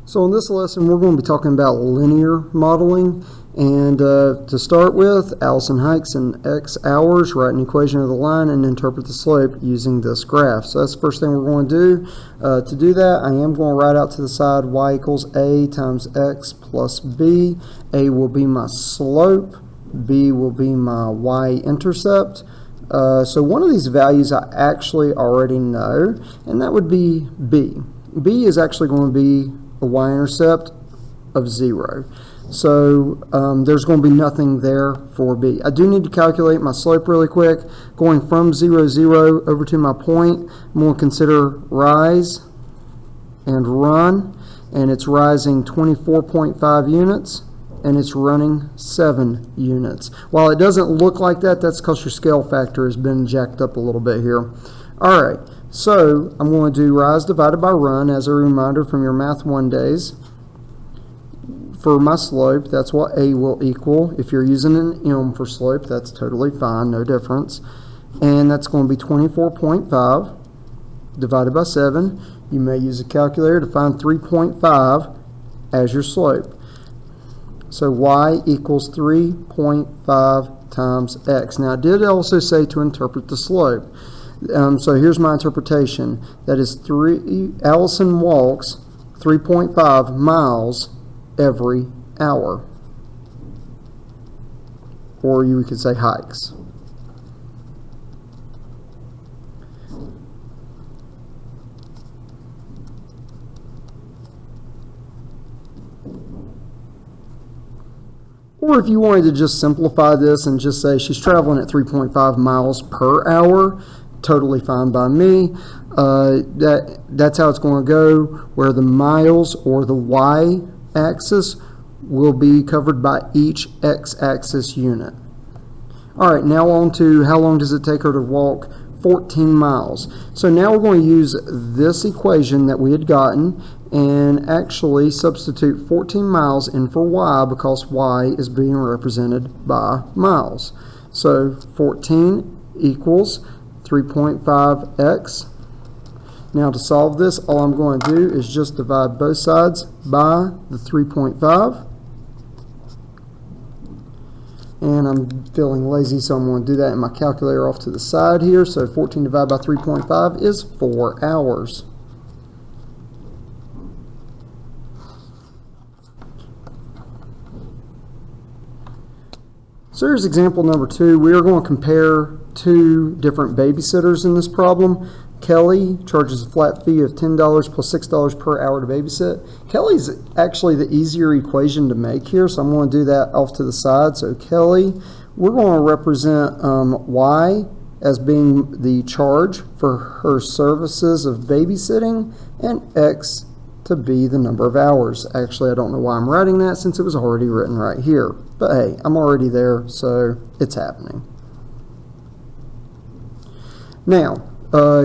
So in this lesson, we're going to be talking about linear modeling. And to start with, Allison hikes in X hours, write an equation of the line, and interpret the slope using this graph. So that's the first thing we're going to do. To do that, I am going to write out to the side y equals a times x plus b. A will be my slope. B will be my y-intercept. So one of these values I actually already know, and that would be b. B is actually going to be a y-intercept of 0. So there's going to be nothing there for b. I do need to calculate my slope really quick. Going from 0, 0 over to my point, I'm going to consider rise and run. And it's rising 24.5 units. And it's running 7 units. While it doesn't look like that, that's because your scale factor has been jacked up a little bit here. All right, so I'm going to do rise divided by run as a reminder from your Math 1 days. For my slope, that's what A will equal. If you're using an M for slope, that's totally fine, no difference. And that's going to be 24.5 divided by 7. You may use a calculator to find 3.5 as your slope. So y equals 3.5 times x. Now I did also say to interpret the slope. So here's my interpretation. That is Allison walks 3.5 miles every hour. Or you could say hikes. Or if you wanted to just simplify this and just say she's traveling at 3.5 miles per hour, totally fine by me. That's how it's going to go, where the miles or the y-axis will be covered by each x-axis unit. All right, now on to how long does it take her to walk 14 miles. So now we're going to use this equation that we had gotten and actually substitute 14 miles in for y because y is being represented by miles. So 14 equals 3.5x. Now to solve this, all I'm going to do is just divide both sides by the 3.5. And I'm feeling lazy, so I'm going to do that in my calculator off to the side here. So 14 divided by 3.5 is 4 hours. So here's example number 2. We are going to compare 2 different babysitters in this problem. Kelly charges a flat fee of $10 plus $6 per hour to babysit. Kelly's actually the easier equation to make here, so I'm going to do that off to the side. So Kelly, we're going to represent Y as being the charge for her services of babysitting and X to be the number of hours. Actually, I don't know why I'm writing that since it was already written right here. But hey, I'm already there, so it's happening. Now,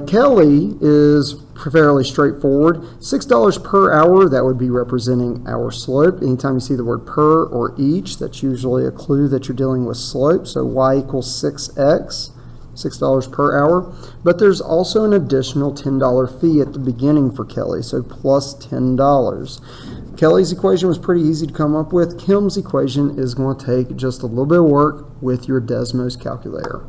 Kelly is fairly straightforward. $6 per hour, that would be representing our slope. Anytime you see the word per or each, that's usually a clue that you're dealing with slope. So y equals 6x, $6 per hour. But there's also an additional $10 fee at the beginning for Kelly, so plus $10. Kelly's equation was pretty easy to come up with. Kim's equation is going to take just a little bit of work with your Desmos calculator.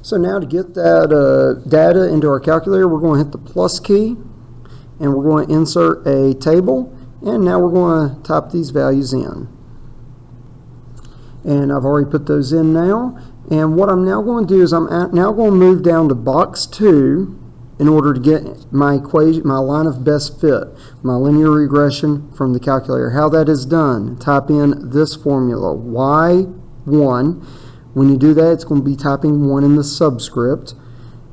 So now to get that data into our calculator, we're going to hit the plus key and we're going to insert a table, and now we're going to type these values in. And I've already put those in now, and what I'm now going to do is I'm now going to move down to box 2 in order to get my equation, my line of best fit, my linear regression from the calculator. How that is done, type in this formula, y1. When you do that, it's going to be typing 1 in the subscript.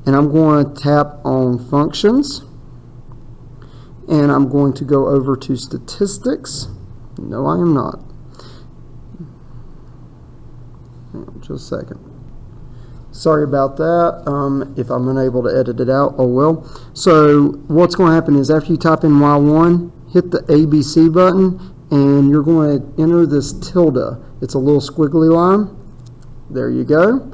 And I'm going to tap on functions. And I'm going to go over to statistics. No, I am not. Hang on just a second. Sorry about that. If I'm unable to edit it out, oh well. So what's going to happen is after you type in Y1, hit the ABC button, and you're going to enter this tilde. It's a little squiggly line. There you go.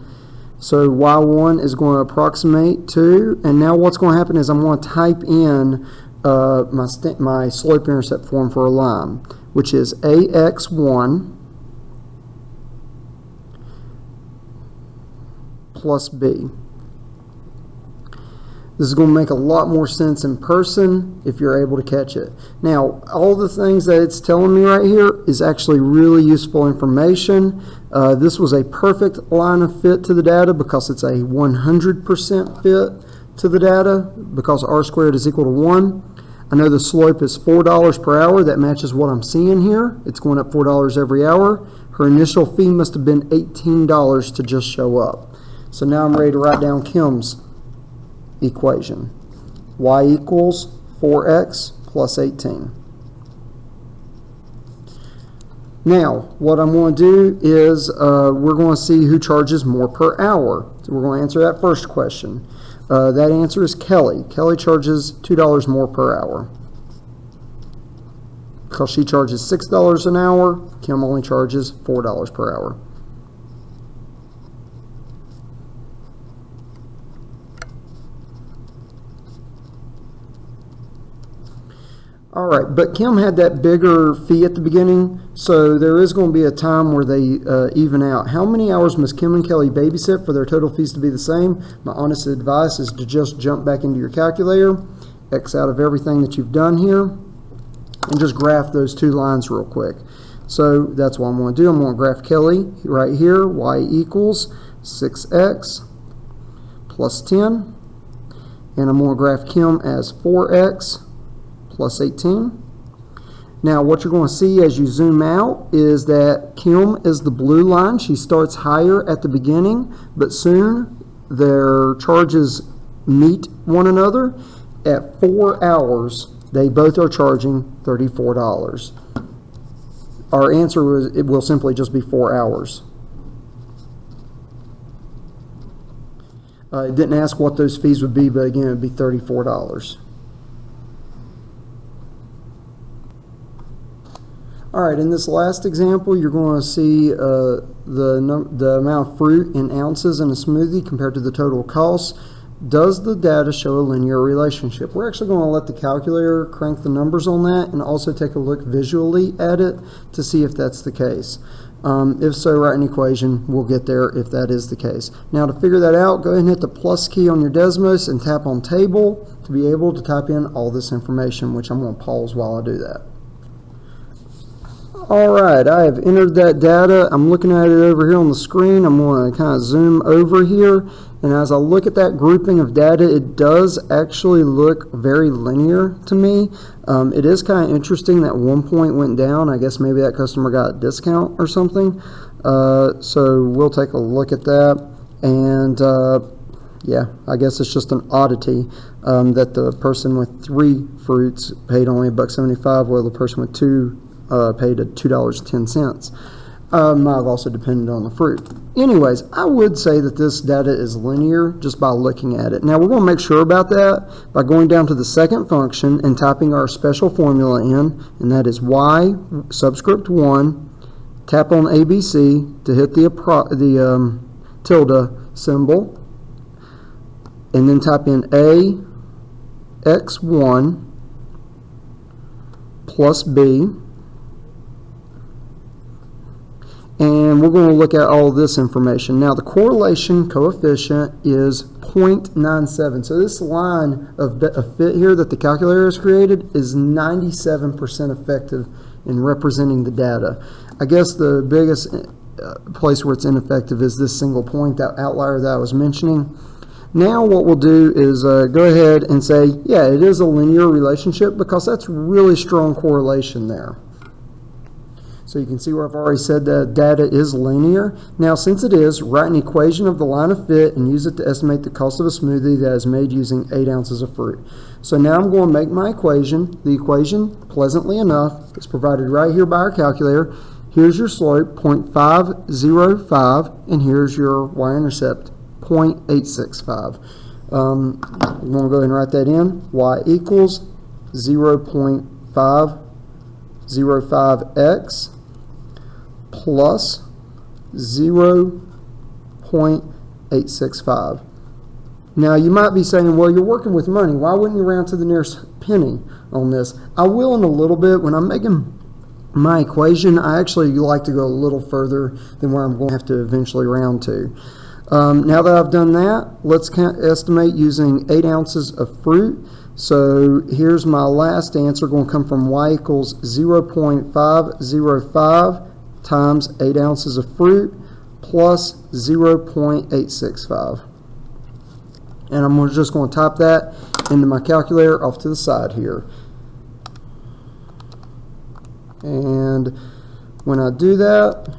So y1 is going to approximate 2, and now what's going to happen is I'm going to type in my slope-intercept form for a line, which is AX1 plus B. This is going to make a lot more sense in person if you're able to catch it. Now, all the things that it's telling me right here is actually really useful information. This was a perfect line of fit to the data because it's a 100% fit to the data because R squared is equal to 1. I know the slope is $4 per hour. That matches what I'm seeing here. It's going up $4 every hour. Her initial fee must have been $18 to just show up. So now I'm ready to write down Kim's equation. Y equals 4x plus 18. Now, what I'm going to do is we're going to see who charges more per hour. So we're going to answer that first question. That answer is Kelly. Kelly charges $2 more per hour. Because she charges $6 an hour, Kim only charges $4 per hour. All right, but Kim had that bigger fee at the beginning, so there is going to be a time where they even out. How many hours must Kim and Kelly babysit for their total fees to be the same? My honest advice is to just jump back into your calculator, X out of everything that you've done here, and just graph those two lines real quick. So that's what I'm going to do. I'm going to graph Kelly right here, Y equals 6x plus 10, and I'm going to graph Kim as 4x plus 18. Now what you're going to see as you zoom out is that Kim is the blue line. She starts higher at the beginning, but soon their charges meet one another. At 4 hours, they both are charging $34. Our answer is, it will simply just be 4 hours. It didn't ask what those fees would be, but again, it would be $34. All right, in this last example, you're going to see the amount of fruit in ounces in a smoothie compared to the total cost. Does the data show a linear relationship? We're actually going to let the calculator crank the numbers on that and also take a look visually at it to see if that's the case. If so, write an equation. We'll get there if that is the case. Now, to figure that out, go ahead and hit the plus key on your Desmos and tap on table to be able to type in all this information, which I'm going to pause while I do that. Alright, I have entered that data. I'm looking at it over here on the screen. I'm going to kind of zoom over here, and as I look at that grouping of data, it does actually look very linear to me. It is kind of interesting that one point went down. I guess maybe that customer got a discount or something. So we'll take a look at that, and yeah, I guess it's just an oddity that the person with 3 fruits paid only $1.75 while the person with 2 paid at $2.10. Might have also depended on the fruit. Anyways, I would say that this data is linear just by looking at it. Now we're going to make sure about that by going down to the second function and typing our special formula in, and that is y subscript 1, tap on ABC to hit the tilde symbol, and then type in a x1 plus b. And we're going to look at all this information. Now the correlation coefficient is 0.97. So this line of fit here that the calculator has created is 97% effective in representing the data. I guess the biggest place where it's ineffective is this single point, that outlier that I was mentioning. Now what we'll do is go ahead and say, yeah, it is a linear relationship because that's really strong correlation there. So you can see where I've already said that data is linear. Now since it is, write an equation of the line of fit and use it to estimate the cost of a smoothie that is made using 8 ounces of fruit. So now I'm going to make my equation. The equation, pleasantly enough, is provided right here by our calculator. Here's your slope, 0.505, and here's your y-intercept, 0.865. I'm going to go ahead and write that in. Y equals 0.505x plus 0.865. Now, you might be saying, well, you're working with money. Why wouldn't you round to the nearest penny on this? I will in a little bit. When I'm making my equation, I actually like to go a little further than where I'm going to have to eventually round to. Now that I've done that, let's estimate using 8 ounces of fruit. So here's my last answer, going to come from y equals 0.505 times 8 ounces of fruit plus 0.865. And I'm just going to type that into my calculator off to the side here. And when I do that,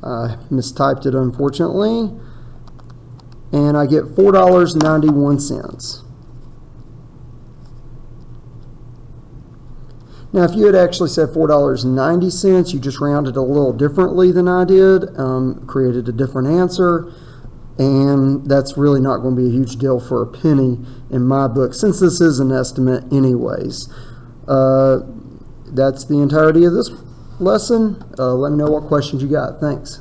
I mistyped it unfortunately, and I get $4.91. Now, if you had actually said $4.90, you just rounded a little differently than I did, created a different answer, and that's really not going to be a huge deal for a penny in my book, since this is an estimate anyways. That's the entirety of this lesson. Let me know what questions you got. Thanks.